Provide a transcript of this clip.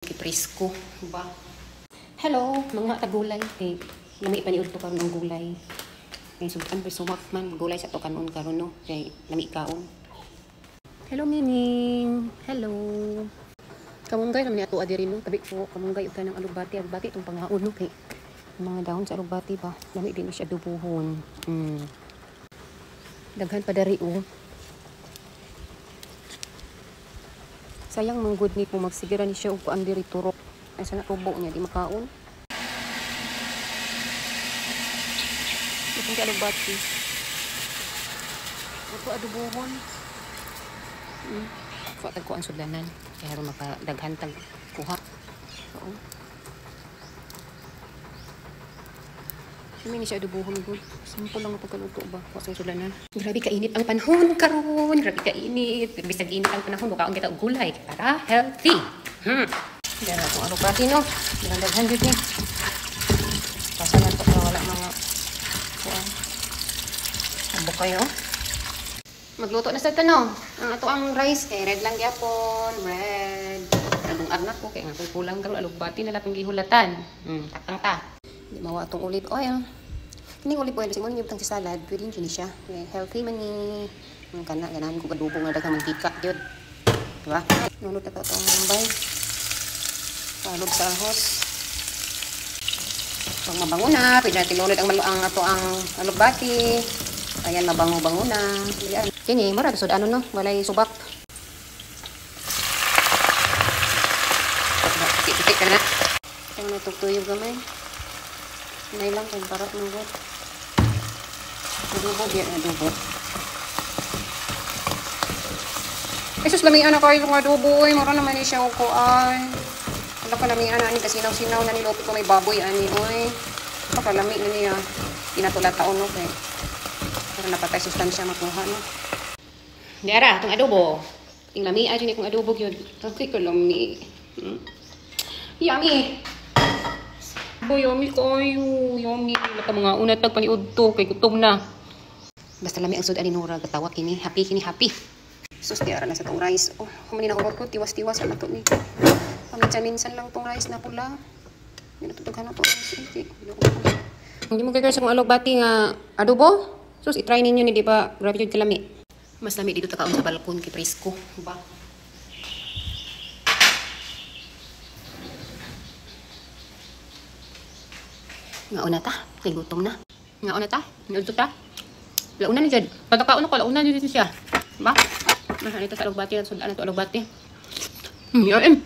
Kipresko ba? Hello mga tagulay kay lami pa ni udto karon ang gulay. Kay sudan pa sumak man gulay sa to kanon no kay lami kaon. Hello Mining. Hello. Kamunggay naman ni ato adiri no tabi ko kamunggay ug kanang alugbati itong pangaon no kay mga dahon sa alugbati ba lami din siya dubuhon. Daghan pa dari o. Sayang mang good ni kung magsigira ni siya og kuan diri turok. Ay sana tubo niya di makaon. Itong alugbati. Ito adubuhon. Kuha ko ang sudlanan. Kaya rin makadaghan tag kuha. Oo. Kami ni siya adubuhon good. Simple lang ang pagkaluto ba? Kuha sa sudlanan. Grabe kainit ang panahon karon. Grabe kainit. Pero bisag init ang panahon. Bukaon kita og gulay. Para healthy. Dara itong alugbati no. Daghan yun ni. Pasa na ito para wala mga kuha. Sabok kayo. Magluto na sa tanong. Ang ato ang rice kay red lang gyapon, red. Nagungad na ko kay nga kulang karon alugbati na lapang gihulatan. Takang ta. Di mawa atong olive oil. Kini olive oil siguro ni butang sa salad, pwede din siya. Okay, healthy man ni. Ang kana ganahan ko kadubo nga daghang mantika gyud. Diba? Nulot na to ang bay. Palog sa ahos. Pag mabango na, pwede natin ulit ang ato ang alugbati. Ayan, mabango-bango na. Kini, mara bisod ano no, walay subak. Titik ka na. Ang natugtuyog gamay. Nay lang kung parap ng god. Adobo, biya adobo. Isus lamian na kayo ng adobo. Mara naman ni siya ko ay. Wala ka lamian na ni kasinaw-sinaw na nilopit ko may baboy ani. Oy. Pakalami na niya. Pinatulataon no kay. Para napatay sustansya makuha no. Dara, itong adobo. Ting lami ay ni kung adobo gyud. Kasi ko lami. Yummy. Yummy kayo. Yummy. Laka mga unatag paniud to kay gutom na. Basta lami ang sud ani Nora gatawa kini. Happy kini happy. Sus diara na sa tong rice. Oh, kumani na ko tiwas-tiwas ang nato ni. Paminsan-minsan lang tong rice na pula. Di natutughan na tong rice. Hindi mo kaya sa kung alugbati nga adobo? Sus, i-try ninyo ni di ba? Grabe yun kalami. Mas lami dito takaon sa balkon kay presko. Ba? Ngaon na ta. Kay gutom na. Ngaon na ta. Ngaon ta. Launa ni dyan. Patakaon ako. Launa ni dito siya. Ba? Nasa nito sa alugbati. Sudaan na ito alugbati. Yaim.